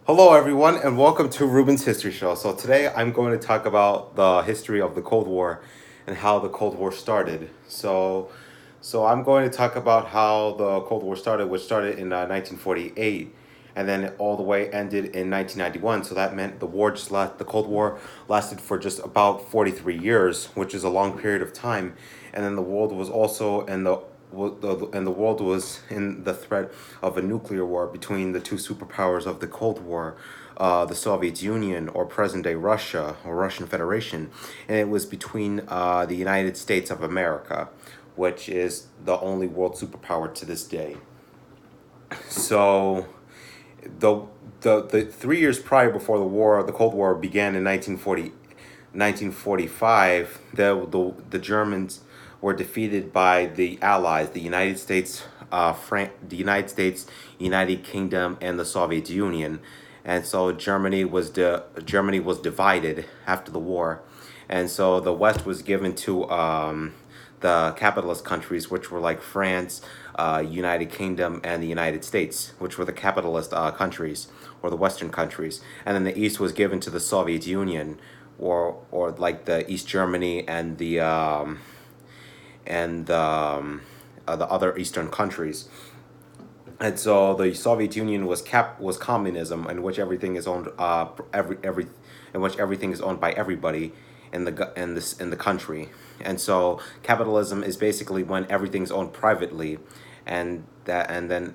Hello, everyone, and welcome to Ruben's History Show. So today I'm going to talk about the history of the Cold War and how the Cold War started. So I'm going to talk about how the Cold War started, which started in 1948, and then all the way ended in 1991. So that meant the Cold War lasted for just about 43 years, which is a long period of time. And then the world was also in the world was in the threat of a nuclear war between the two superpowers of the Cold War, the Soviet Union or present-day Russia or Russian Federation, and it was between the United States of America, which is the only world superpower to this day. So the the 3 years prior before the Cold War began in 1945, the Germans were defeated by the Allies, the United States, the United States, United Kingdom, and the Soviet Union, and so Germany was divided after the war, and so the West was given to the capitalist countries, which were like France, United Kingdom, and the United States, which were the capitalist countries or the Western countries, and then the East was given to the Soviet Union, or like the East Germany and the other Eastern countries. And so the Soviet Union was communism, in which everything is owned every in which everything is owned by everybody in the country. And so capitalism is basically when everything's owned privately, and then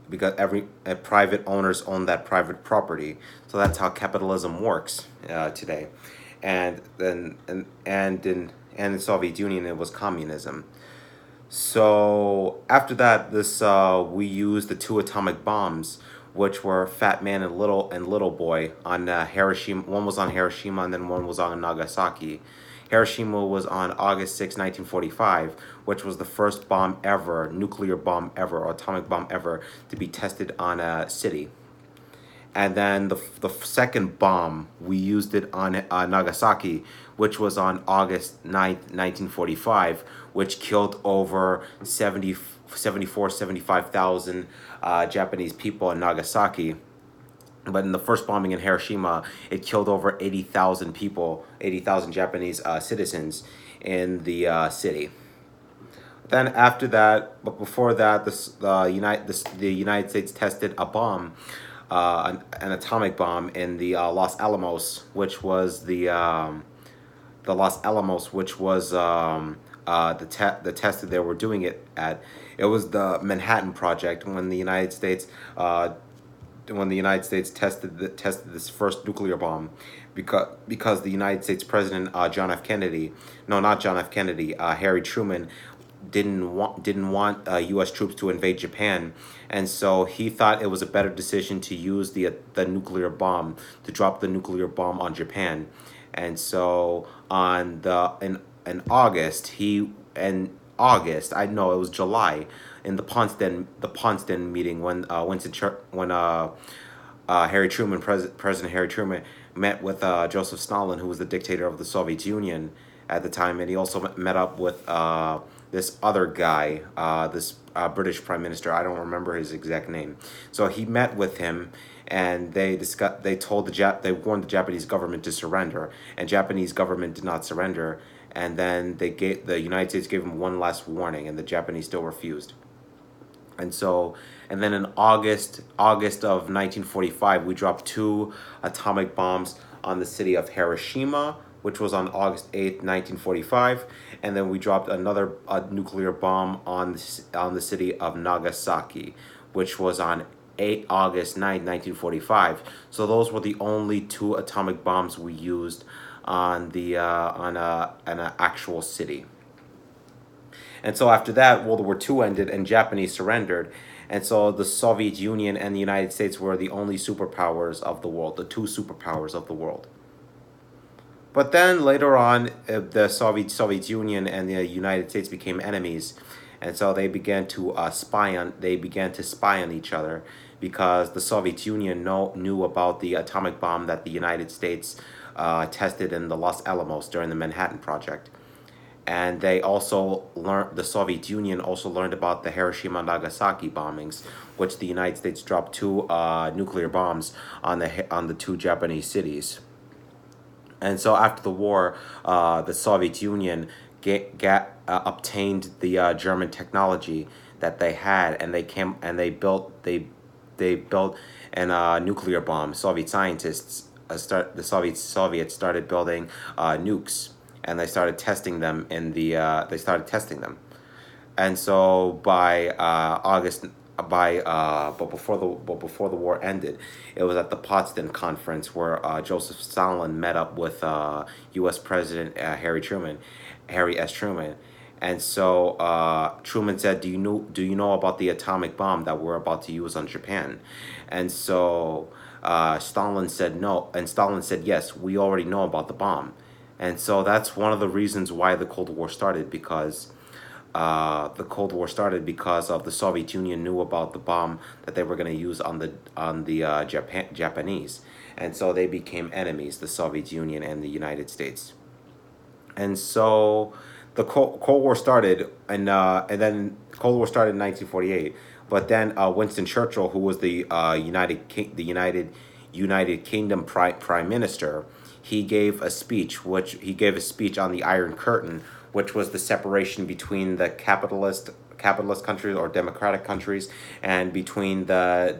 because every private owners own that private property. So that's how capitalism works today. And in the Soviet Union it was communism. So after that, this we used the two atomic bombs, which were Fat Man and Little Boy on Hiroshima. One was on Hiroshima, and then one was on Nagasaki. Hiroshima was on August 6, 1945, which was the first bomb ever, nuclear bomb ever, or atomic bomb ever, to be tested on a city. And then the second bomb, we used it on Nagasaki, which was on August 9th, 1945, which killed over 75,000 Japanese people in Nagasaki. But in the first bombing in Hiroshima, it killed over 80,000 people, 80,000 Japanese citizens in the city. Then after that, but before that, the United States tested a bomb, an atomic bomb in the Los Alamos, which was the Los Alamos, which was the test that they were doing it at. It was the Manhattan Project when the United States tested this first nuclear bomb, because the United States President John F. Kennedy, no, not John F. Kennedy, Harry Truman, didn't want U.S. troops to invade Japan, and so he thought it was a better decision to use the nuclear bomb, to drop the nuclear bomb on Japan. And so in August, I know it was July, in the Potsdam meeting, when President Harry Truman met with Joseph Stalin, who was the dictator of the Soviet Union at the time, and he also met up with this other guy, this British Prime Minister. I don't remember his exact name. So he met with him, and they discussed. They warned the Japanese government to surrender, and Japanese government did not surrender. And then the United States gave him one last warning, and the Japanese still refused. And then in August of 1945, we dropped two atomic bombs on the city of Hiroshima, which was on August 8th, 1945, and then we dropped another nuclear bomb on the city of Nagasaki, which was on August 9th, 1945. So those were the only two atomic bombs we used on an actual city. And so after that, World War II ended and Japanese surrendered. And so the Soviet Union and the United States were the only superpowers of the world, the two superpowers of the world. But then later on, the Soviet Union and the United States became enemies, and so they began to spy on each other, because the Soviet Union knew about the atomic bomb that the United States tested in the Los Alamos during the Manhattan Project. And they also learned, the Soviet Union also learned about the Hiroshima and Nagasaki bombings, which the United States dropped two nuclear bombs on the two Japanese cities. And so after the war, the Soviet Union obtained the German technology that they had, and they built an nuclear bomb. Soviet scientists the Soviets started building nukes, and they started testing them. And so by August by but before the war ended, it was at the Potsdam conference where Joseph Stalin met up with U.S. President Harry S. Truman. And so Truman said, Do you know about the atomic bomb that we're about to use on Japan?" And so Stalin said no, and Stalin said, "Yes, we already know about the bomb." And so that's one of the reasons why the Cold War started, because the Cold War started because of the Soviet Union knew about the bomb that they were going to use on the Japanese, and so they became enemies, the Soviet Union and the United States. And so the Cold War started, and then Cold War started in 1948. But then Winston Churchill, who was the United Kingdom Prime Minister, he gave a speech, on the Iron Curtain, which was the separation between the capitalist countries or democratic countries, and between the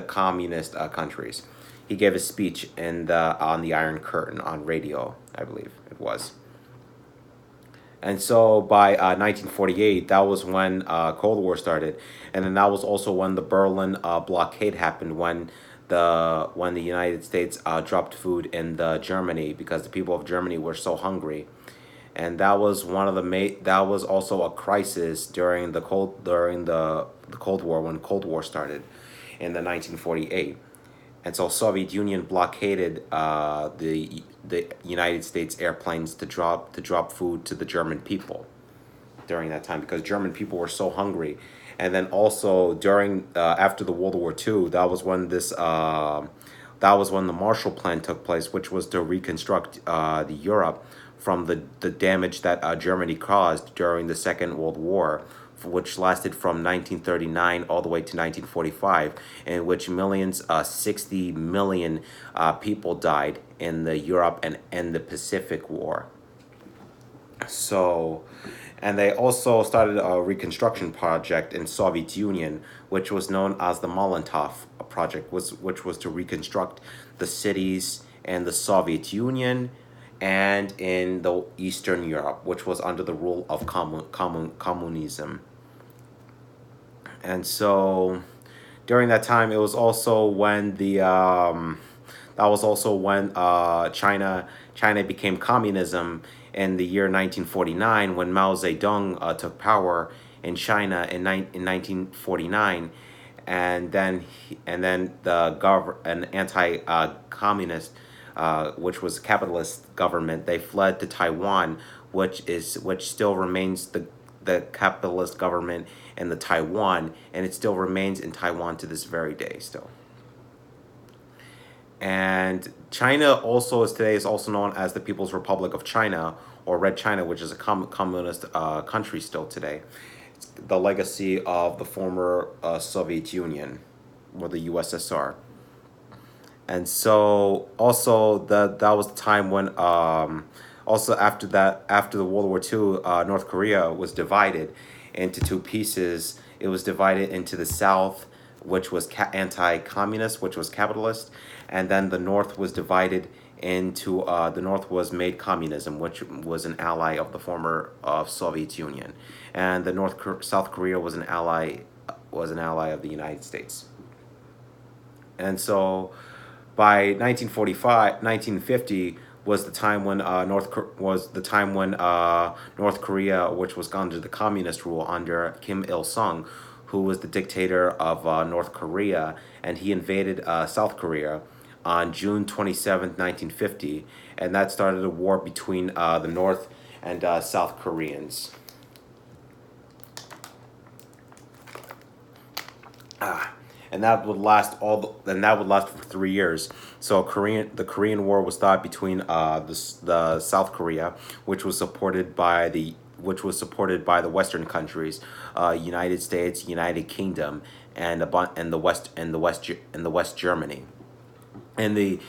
communist countries. He gave a speech on the Iron Curtain on radio, I believe it was. And so by 1948, that was when Cold War started, and then that was also when the Berlin blockade happened, when the United States dropped food in Germany because the people of Germany were so hungry. And that was that was also a crisis during the Cold War, when Cold War started in the 1948. And so Soviet Union blockaded the United States airplanes to drop food to the German people during that time, because German people were so hungry. And then also during after the World War II, that was when the Marshall Plan took place, which was to reconstruct the Europe from the damage that Germany caused during the Second World War, which lasted from 1939 all the way to 1945, in which 60 million people died in the Europe and the Pacific War. So, and they also started a reconstruction project in Soviet Union, which was known as the Molotov project, which was to reconstruct the cities in the Soviet Union and in the Eastern Europe, which was under the rule of communism. And so during that time, it was also when China became communism in the year 1949, when Mao Zedong took power in China in 1949, and then an anti-communist, which was capitalist government, they fled to Taiwan, which still remains the capitalist government in the Taiwan, and it still remains in Taiwan to this very day still. And China also is also known as the People's Republic of China, or Red China, which is a communist country still today. It's the legacy of the former Soviet Union, or the USSR. And so also that was the time when also after the World War II, North Korea was divided into two pieces. It was divided into the South, which was anti-communist, which was capitalist, and then the North was divided into the North was made communism, which was an ally of the former Soviet Union, and the South Korea was an ally of the United States. And so by 1950 was the time when North Korea, which was under the communist rule under Kim Il-sung, who was the dictator of North Korea, and he invaded South Korea on June 27th, 1950, and that started a war between the North and South Koreans. and that would last for 3 years. So the Korean War was thought between the South Korea, which was supported by the Western countries, United States, United Kingdom, and the West Germany, and the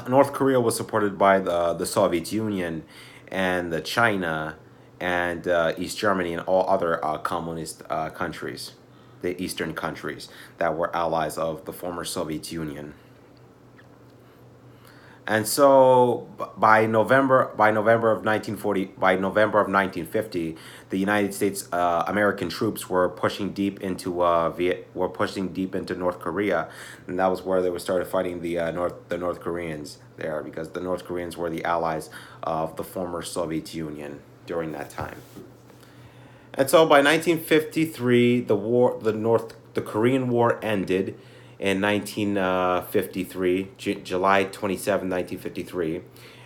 North Korea was supported by the Soviet Union, and the China, and East Germany, and all other communist countries, the Eastern countries that were allies of the former Soviet Union. And so by November of 1950, the United States American troops were pushing deep into North Korea, and that was where they were started fighting the North Koreans there, because the North Koreans were the allies of the former Soviet Union during that time. And so by 1953, the Korean War ended in 1953, July 27, 1953.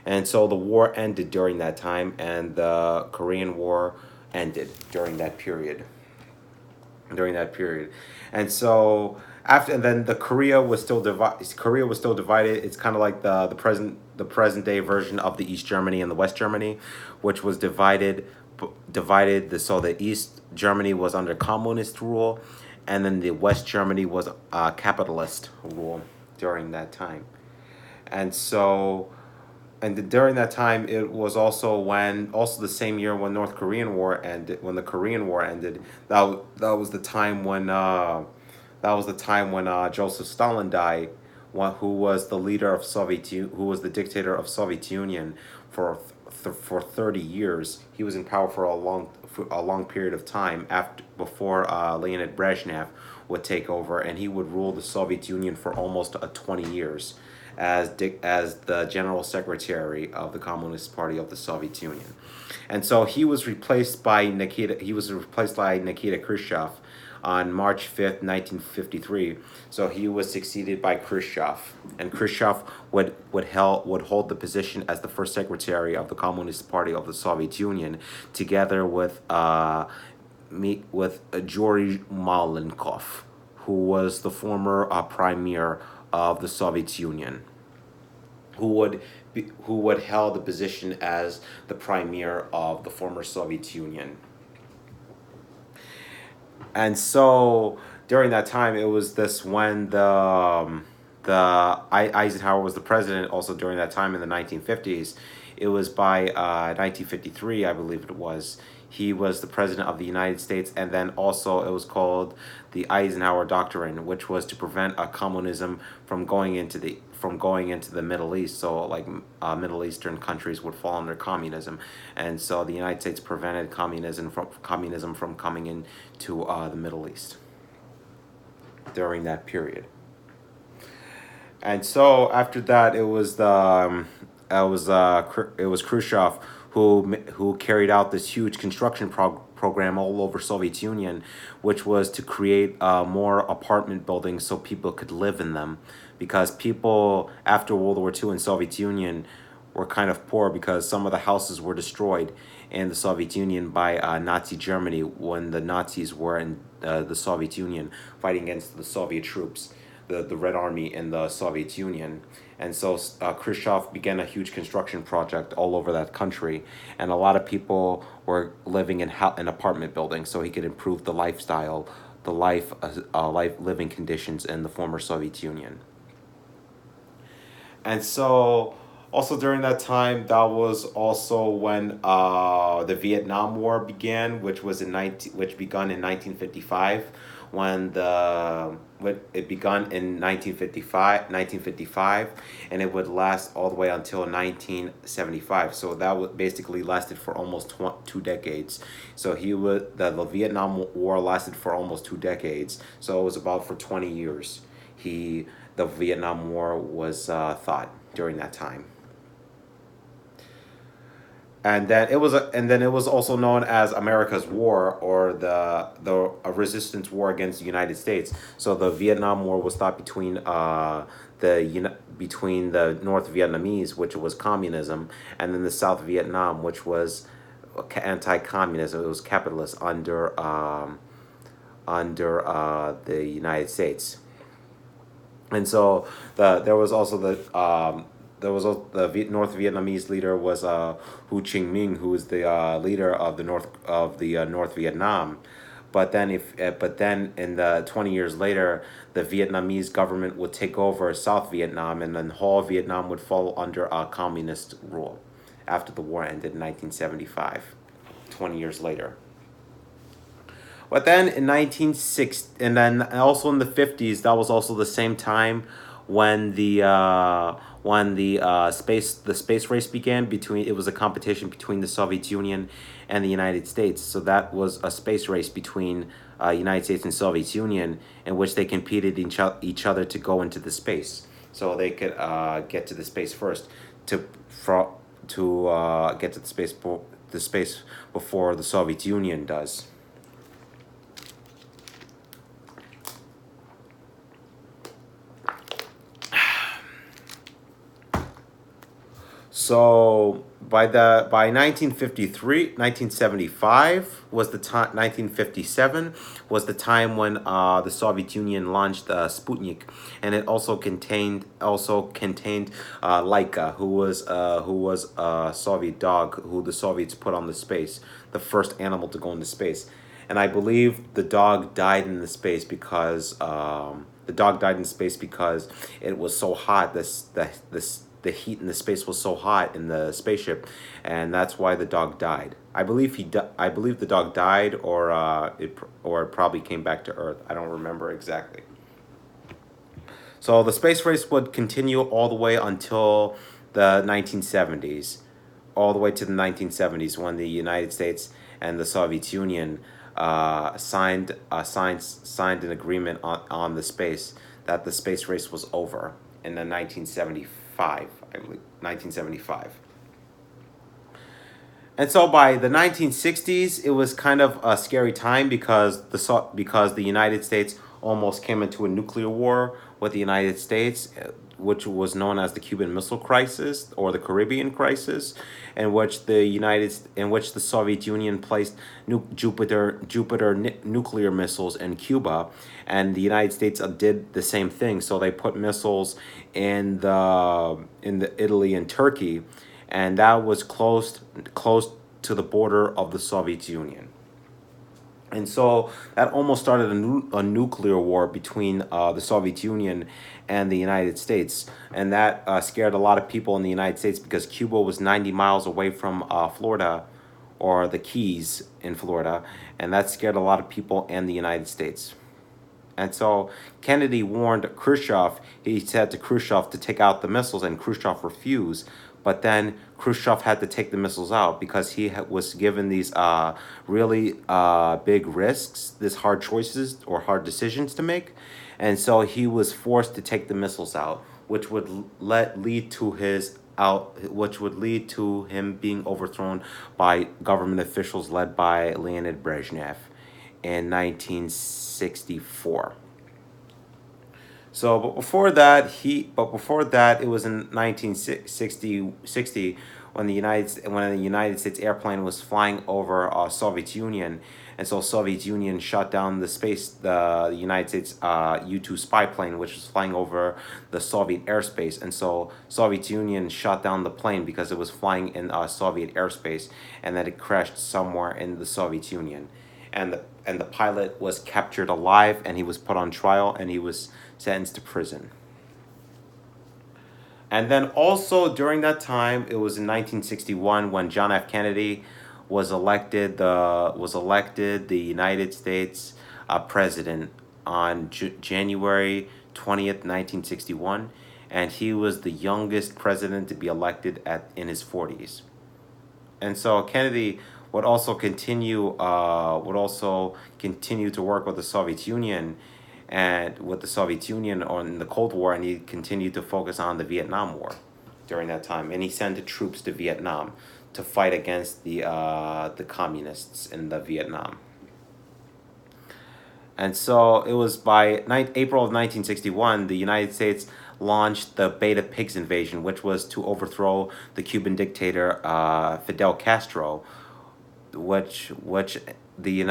And so the war ended during that time, and the Korean War ended during that period. And so after, and then the Korea was still divided. It's kind of like the present day version of the East Germany and the West Germany, which was so the East Germany was under communist rule, and then the West Germany was capitalist rule during that time. And so, during that time, it was also the same year when the Korean War ended. That was the time when Joseph Stalin died, who was the who was the dictator of Soviet Union for 30 years. He was in power for a long period of time before Leonid Brezhnev would take over, and he would rule the Soviet Union for almost 20 years as the general secretary of the Communist Party of the Soviet Union. And so he was replaced by Nikita Khrushchev on March 5th, 1953. So he was succeeded by Khrushchev, and Khrushchev would hold the position as the first secretary of the Communist Party of the Soviet Union, together with Georgy Malenkov, who was the former premier of the Soviet Union, who would held the position as the premier of the former Soviet Union. And so during that time, it was this when Eisenhower was the president. Also during that time in the 1950s, it was by 1953, I believe it was. He was the president of the United States, and then also it was called the Eisenhower Doctrine, which was to prevent communism from going into the Middle East. So like Middle Eastern countries would fall under communism, and so the United States prevented communism from coming into the Middle East during that period. And so after that, it was Khrushchev who carried out this huge construction program all over Soviet Union, which was to create more apartment buildings so people could live in them, because people after World War II in Soviet Union were kind of poor, because some of the houses were destroyed in the Soviet Union by Nazi Germany when the Nazis were in the Soviet Union fighting against the Soviet troops, the Red Army in the Soviet Union. And so Khrushchev began a huge construction project all over that country, and a lot of people were living in apartment buildings so he could improve the lifestyle, life living conditions in the former Soviet Union. And so also during that time, that was also when the Vietnam War began, which begun in 1955, it begun in 1955, and it would last all the way until 1975. So that basically lasted for almost 2 decades. So the Vietnam War lasted for almost 2 decades. So it was about for 20 years. The Vietnam War was fought during that time. And then it was also known as America's War, or the resistance war against the United States. So the Vietnam War was fought between the North Vietnamese, which was communism, and then the South Vietnam, which was anti-communism. It was capitalist under the United States. And so there was also the North Vietnamese leader was Ho Chi Minh, who was the leader of the North Vietnam. But then in the 20 years later, the Vietnamese government would take over South Vietnam, and then whole Vietnam would fall under communist rule after the war ended in 1975. 20 years later. But then in 1960, and then also in the 50s, that was also the same time when the space race began. It was a competition between the Soviet Union and the United States. So that was a space race between United States and Soviet Union, in which they competed each other to go into the space, so they could get to the space first to for to get to the space before the Soviet Union does. So by 1953, 1975 was the time. 1957 was the time when the Soviet Union launched Sputnik, and it also contained Laika, who was a Soviet dog who the Soviets put on the space, the first animal to go into space. And I believe the dog died in the space because it was so hot. The heat in the space was so hot in the spaceship, and that's why the dog died. I believe the dog died, or it probably came back to Earth. I don't remember exactly. So the space race would continue all the way until the 1970s, all the way to the 1970s, when the United States and the Soviet Union signed an agreement on the space, that the space race was over in the 1975, I believe, 1975. And so by the 1960s, it was kind of a scary time because the United States almost came into a nuclear war with the United States, which was known as the Cuban Missile Crisis or the Caribbean Crisis, in which the Soviet Union placed Jupiter nuclear missiles in Cuba, and the United States did the same thing. So they put missiles in the Italy and Turkey, and that was close to the border of the Soviet Union. And so that almost started a nuclear war between the Soviet Union and the United States. And that scared a lot of people in the United States, because Cuba was 90 miles away from Florida, or the Keys in Florida. And that scared a lot of people and the United States. And so Kennedy warned Khrushchev. He said to Khrushchev to take out the missiles, and Khrushchev refused. But then Khrushchev had to take the missiles out because he was given these really big risks, these hard choices or hard decisions to make. And so he was forced to take the missiles out, which would lead to him being overthrown by government officials led by Leonid Brezhnev in 1964. So, but before that, it was in 1960 when the United States airplane was flying over Soviet Union, and so Soviet Union shot down the United States U-2 spy plane, which was flying over the Soviet airspace, and so Soviet Union shot down the plane because it was flying in Soviet airspace, and then it crashed somewhere in the Soviet Union, and the pilot was captured alive, and he was put on trial, and he was sentenced to prison. And then also during that time, it was in 1961 when John F. Kennedy was elected the United States president on January 20th, 1961, and he was the youngest president to be elected in his 40s. And so Kennedy would also continue to work with the Soviet Union on the Cold War, and he continued to focus on the Vietnam War during that time, and he sent troops to Vietnam to fight against the communists in the Vietnam. And so it was by April of 1961, the United States launched the Beta Pigs invasion, which was to overthrow the Cuban dictator Fidel Castro, which Cuban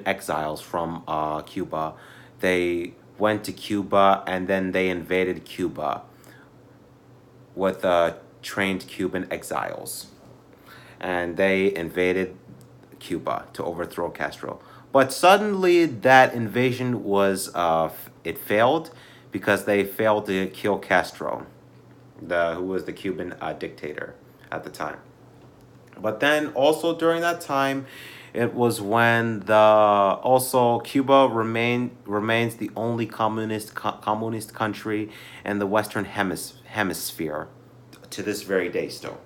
exiles from Cuba, they went to Cuba and then they invaded Cuba with trained Cuban exiles, and they invaded Cuba to overthrow Castro. But suddenly, that invasion was it failed because they failed to kill Castro, who was the Cuban dictator at the time. But then also during that time, it was when the also Cuba remains the only communist country in the Western hemisphere to this very day still.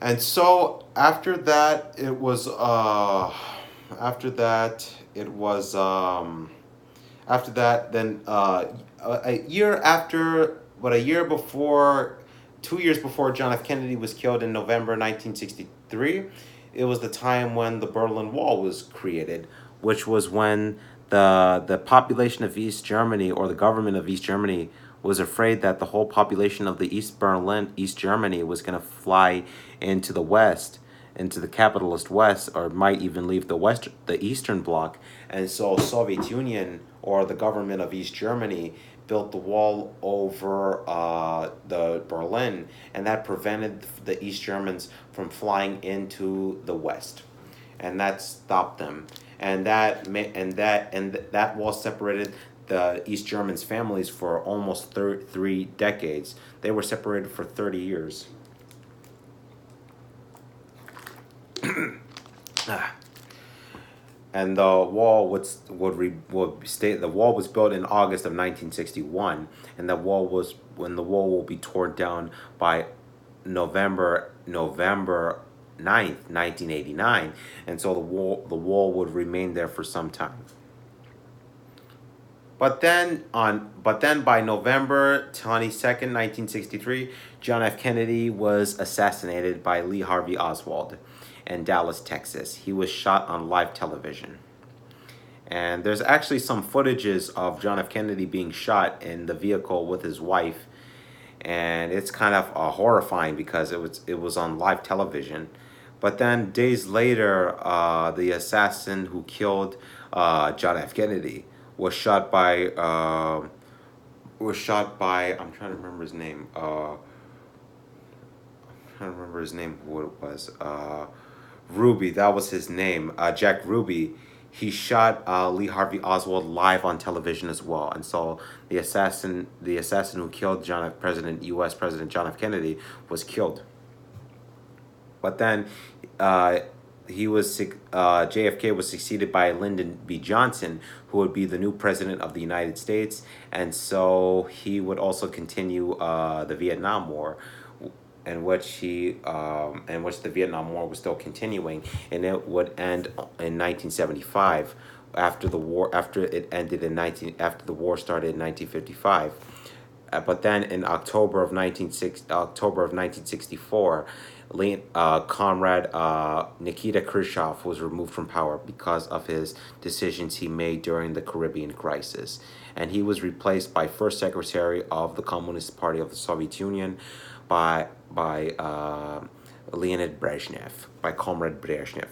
And so after that it was after that then a year after but a year before 2 years before John F. Kennedy was killed in November 1963, it was the time when the Berlin Wall was created, which was when the population of East Germany, or the government of East Germany, was afraid that the whole population of the East Germany was going to fly into the West, into the capitalist West, or might even leave the Eastern Bloc. And so Soviet Union, or the government of East Germany, built the wall over the Berlin, and that prevented the East Germans from flying into the West, and that stopped them. And that wall separated the East Germans' families for almost 3 decades. They were separated for 30 years. And the wall the wall was built in August of 1961, and the wall will be torn down by November 9th, 1989, and so the wall would remain there for some time. But then by November 22nd, 1963, John F. Kennedy was assassinated by Lee Harvey Oswald in Dallas, Texas. He was shot on live television. And there's actually some footages of John F. Kennedy being shot in the vehicle with his wife, and it's kind of horrifying because it was on live television. But then days later, the assassin who killed John F. Kennedy was shot by I'm trying to remember his name. Trying to remember his name. What it was. Ruby. That was his name. Jack Ruby. He shot Lee Harvey Oswald live on television as well, and so the assassin who killed U.S. President John F. Kennedy was killed. But then, JFK was succeeded by Lyndon B. Johnson, who would be the new president of the United States, and so he would also continue the Vietnam War, in which the Vietnam War was still continuing, and it would end in 1975 after the war started in 1955. But then in October of 1964, Comrade Nikita Khrushchev was removed from power because of his decisions he made during the Caribbean crisis, and he was replaced by First Secretary of the Communist Party of the Soviet Union, by Leonid Brezhnev, by Comrade Brezhnev.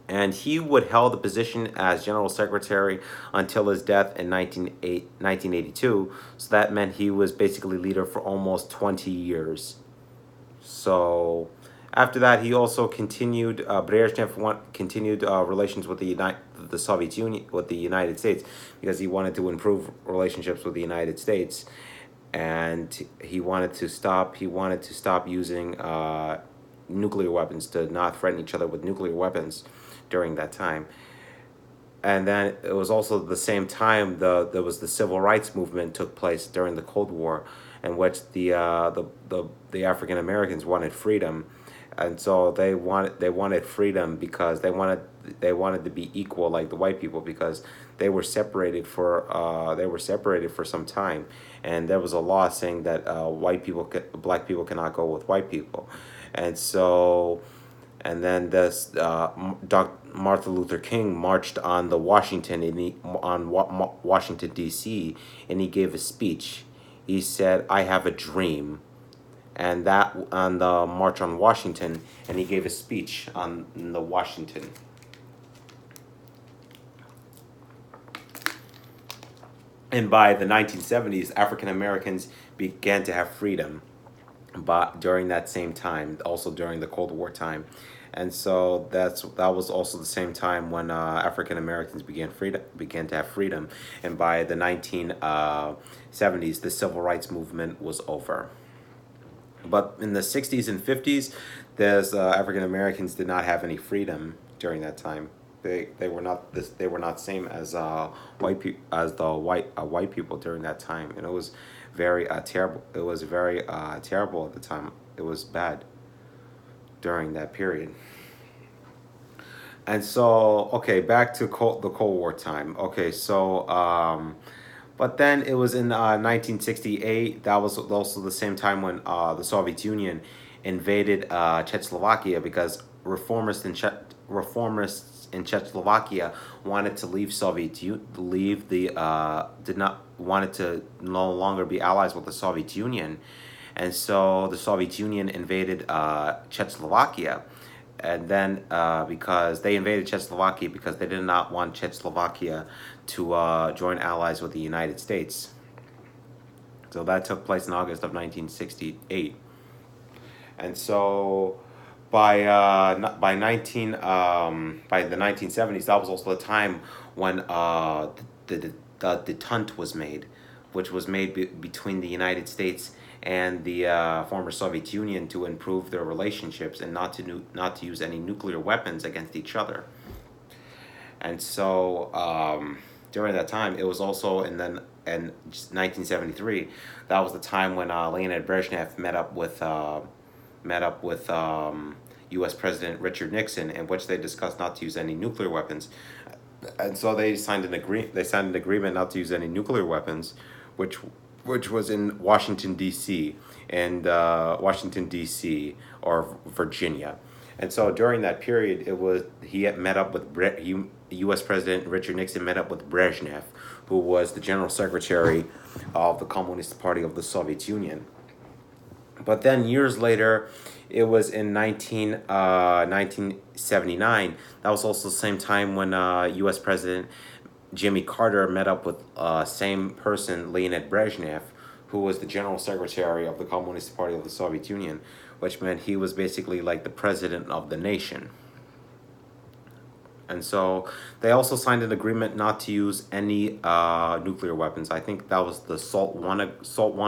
And he would hold the position as General Secretary until his death in 1982. So that meant he was basically leader for almost 20 years. So after that, he also continued. Brezhnev continued relations with the Soviet Union, with the United States, because he wanted to improve relationships with the United States, and he wanted to stop using nuclear weapons, to not threaten each other with nuclear weapons during that time. And then it was also the same time there was the civil rights movement took place during the Cold War, in which the African Americans wanted freedom, and so they wanted freedom because they wanted to be equal like the white people, because they were separated for some time, and there was a law saying that black people cannot go with white people, and so. And then Martin Luther King marched on Washington D.C., and he gave a speech. He said, "I have a dream," and that on the March on Washington, and he gave a speech on the Washington. And by the 1970s, African Americans began to have freedom. But during that same time, also during the Cold War time, and so that was also the same time when African Americans began to have freedom, and by the 1970s, the civil rights movement was over. But in the 60s and 50s, there's African Americans did not have any freedom during that time. They were not this they were not same as as the white people during that time, and it was very terrible. It was very terrible at the time. It was bad during that period. And so, okay, back to the Cold War time. Okay, so but then it was in 1968. That was also the same time when the Soviet Union invaded Czechoslovakia, because reformists in Czechoslovakia wanted to leave leave the did not wanted to no longer be allies with the Soviet Union, and so the Soviet Union invaded Czechoslovakia, and then because they invaded Czechoslovakia because they did not want Czechoslovakia to join allies with the United States. So that took place in August of 1968. And so by the 1970s, that was also the time when the detente was made, which was made between the United States and the former Soviet Union to improve their relationships and not to use any nuclear weapons against each other. And so during that time, it was also in 1973. That was the time when Leonid Brezhnev met up with U.S. President Richard Nixon, in which they discussed not to use any nuclear weapons. And so they signed an agreement not to use any nuclear weapons, which was in Washington D.C. and Washington D.C. or Virginia. And so during that period, he had met up with U.S. President Richard Nixon met up with Brezhnev, who was the General Secretary of the Communist Party of the Soviet Union. But then years later, it was in 1979. That was also the same time when U.S. President Jimmy Carter met up with same person, Leonid Brezhnev, who was the General Secretary of the Communist Party of the Soviet Union, which meant he was basically like the president of the nation. And so they also signed an agreement not to use any nuclear weapons. I think that was the SALT I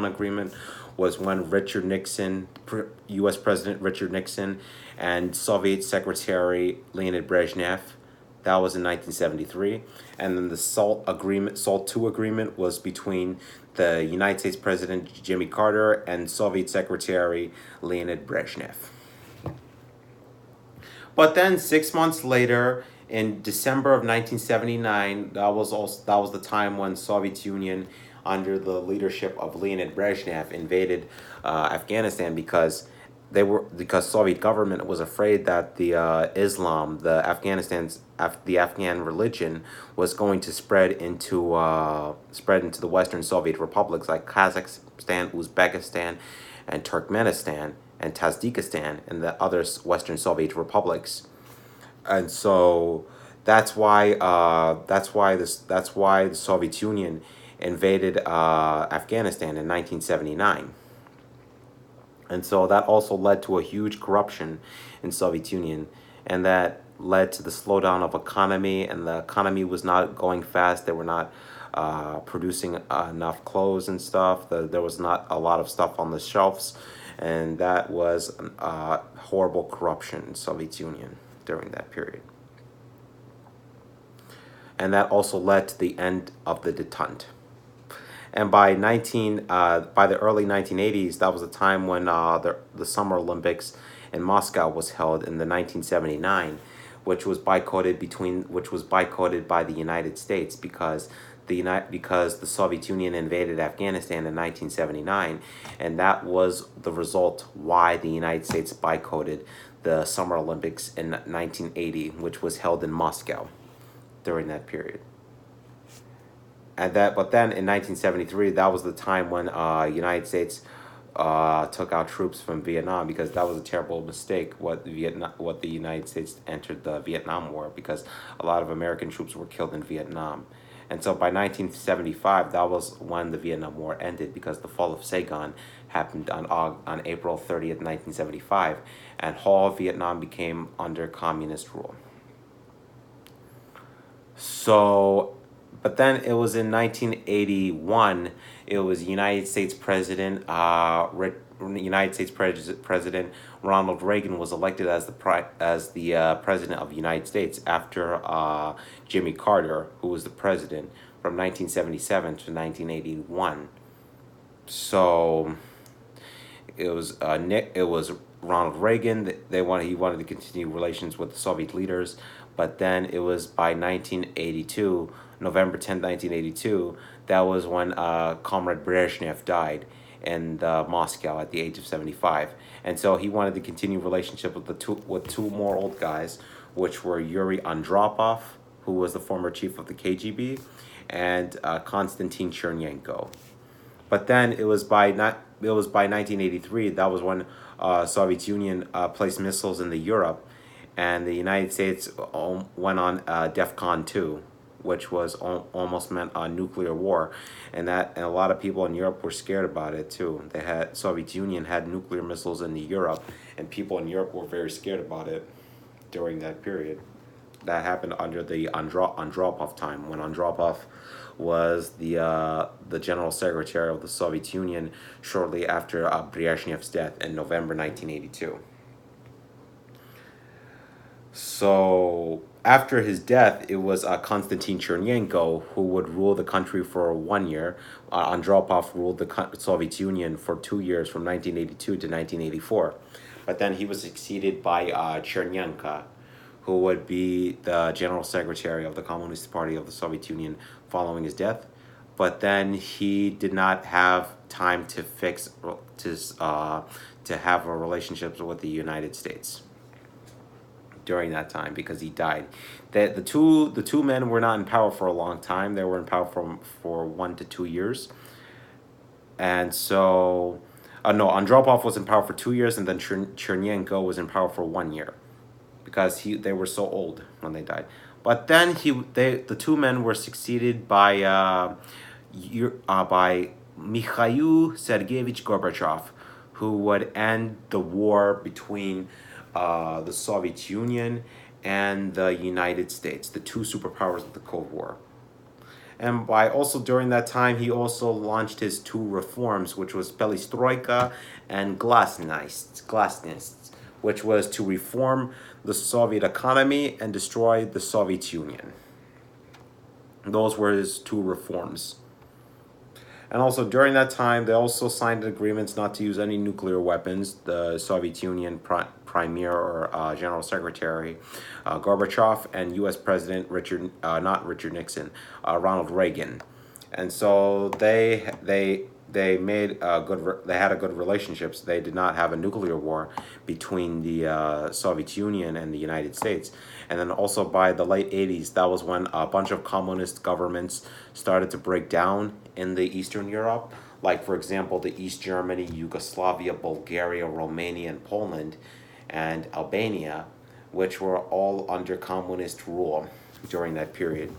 agreement, was when Richard Nixon, U.S. President Richard Nixon, and Soviet Secretary Leonid Brezhnev. That was in 1973. And then the SALT II agreement, was between the United States President Jimmy Carter and Soviet Secretary Leonid Brezhnev. But then 6 months later, in December of 1979, that was the time when Soviet Union, under the leadership of Leonid Brezhnev, invaded Afghanistan, because Soviet government was afraid that the Islam, the Afghan religion, was going to spread into the Western Soviet republics like Kazakhstan, Uzbekistan, and Turkmenistan, and Tajikistan, and the other Western Soviet republics. And so that's why the Soviet Union invaded Afghanistan in 1979. And so that also led to a huge corruption in Soviet Union, and that led to the slowdown of economy, and the economy was not going fast. They were not producing enough clothes and stuff. There was not a lot of stuff on the shelves, and that was horrible corruption in Soviet Union during that period. And that also led to the end of the detente. And by the early 1980s, that was the time when the Summer Olympics in Moscow was held in the 1979, which was boycotted by the United States, because the Soviet Union invaded Afghanistan in 1979, and that was the result why the United States boycotted the Summer Olympics in 1980, which was held in Moscow during that period. But then in 1973, that was the time when United States took out troops from Vietnam, because that was a terrible mistake what the United States entered the Vietnam War, because a lot of American troops were killed in Vietnam. And so by 1975, that was when the Vietnam War ended, because the fall of Saigon happened on April 30th, 1975, and all of Vietnam became under communist rule. So, but then it was in 1981. It was President Ronald Reagan was elected as the president of the United States after Jimmy Carter, who was the president from 1977 to 1981. So it was Ronald Reagan. He wanted to continue relations with the Soviet leaders, but then it was by 1982, November 10th, 1982, that was when Comrade Brezhnev died in Moscow at the age of 75. And so he wanted to continue relationship with two more old guys, which were Yuri Andropov, who was the former chief of the KGB, and Konstantin Chernenko. But then it was by 1983. That was when Soviet Union placed missiles into Europe, and the United States went on DEFCON 2, which was almost meant a nuclear war, and a lot of people in Europe were scared about it too. Soviet Union had nuclear missiles into Europe, and people in Europe were very scared about it during that period. That happened under the Andropov time, when Andropov was the general secretary of the Soviet Union shortly after Brezhnev's death in November 1982. So after his death, it was Konstantin Chernenko who would rule the country for 1 year. Andropov ruled the Soviet Union for 2 years, from 1982 to 1984. But then he was succeeded by Chernenko, who would be the general secretary of the Communist Party of the Soviet Union following his death. But then he did not have time to have a relationship with the United States during that time, because he died. The two men were not in power for a long time. They were in power for 1 to 2 years. And so no, Andropov was in power for 2 years, and then Chernenko was in power for 1 year, because they were so old when they died. But then the two men were succeeded by Mikhail Sergeyevich Gorbachev, who would end the war between the Soviet Union and the United States, the two superpowers of the Cold War. And during that time, he also launched his two reforms, which was Perestroika and Glasnost, which was to reform the Soviet economy and destroy the Soviet Union. Those were his two reforms. And also during that time, they also signed agreements not to use any nuclear weapons. The Soviet Union Premier or General Secretary Gorbachev, and U.S. President Ronald Reagan. And so they made they had a good relationships. They did not have a nuclear war between the Soviet Union and the United States. And then also by the late 80s, that was when a bunch of communist governments started to break down in the Eastern Europe. Like, for example, the East Germany, Yugoslavia, Bulgaria, Romania, and Poland, and Albania, which were all under communist rule during that period.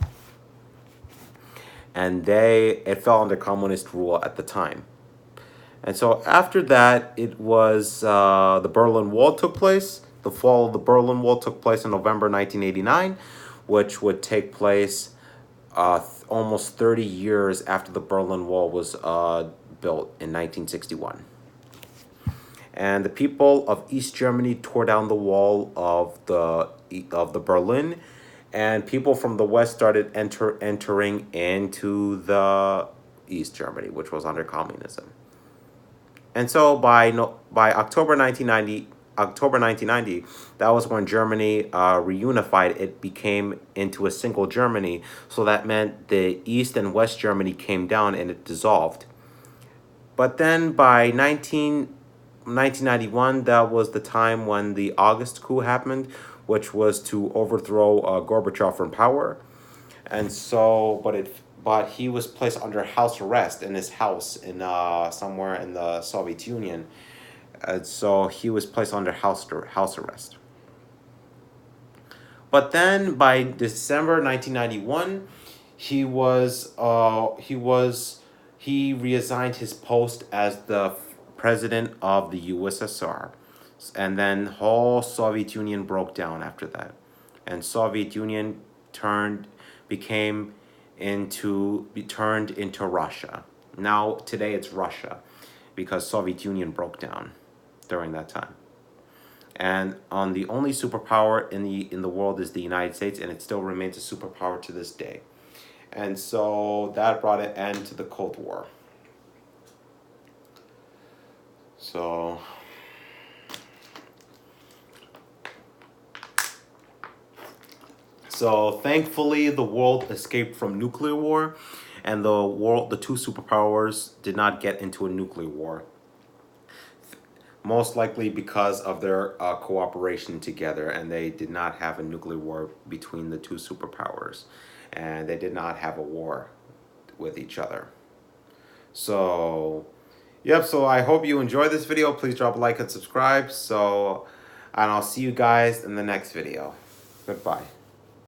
And it fell under communist rule at the time. And so after that, it was the Berlin Wall took place. The fall of the Berlin Wall took place in November 1989, which would take place almost 30 years after the Berlin Wall was built in 1961. And the people of East Germany tore down the wall of the Berlin, and people from the West started entering into the East Germany, which was under communism. And so by October 1990, that was when Germany reunified. It became into a single Germany. So that meant the East and West Germany came down and it dissolved. But then by 1991, that was the time when the August coup happened, which was to overthrow Gorbachev from power. And so, but he was placed under house arrest in his house in somewhere in the Soviet Union. So he was placed under house arrest. But then by December 1991, he resigned his post as the president of the USSR, and then whole Soviet Union broke down after that, and Soviet Union became turned into Russia. Now today it's Russia, because Soviet Union broke down during that time. And the only superpower in the world is the United States, and it still remains a superpower to this day. And so that brought an end to the Cold War. So thankfully the world escaped from nuclear war, and the two superpowers did not get into a nuclear war. Most likely because of their cooperation together, and they did not have a nuclear war between the two superpowers, and they did not have a war with each other. So, yep, so I hope you enjoyed this video. Please drop a like and subscribe. And I'll see you guys in the next video. Goodbye.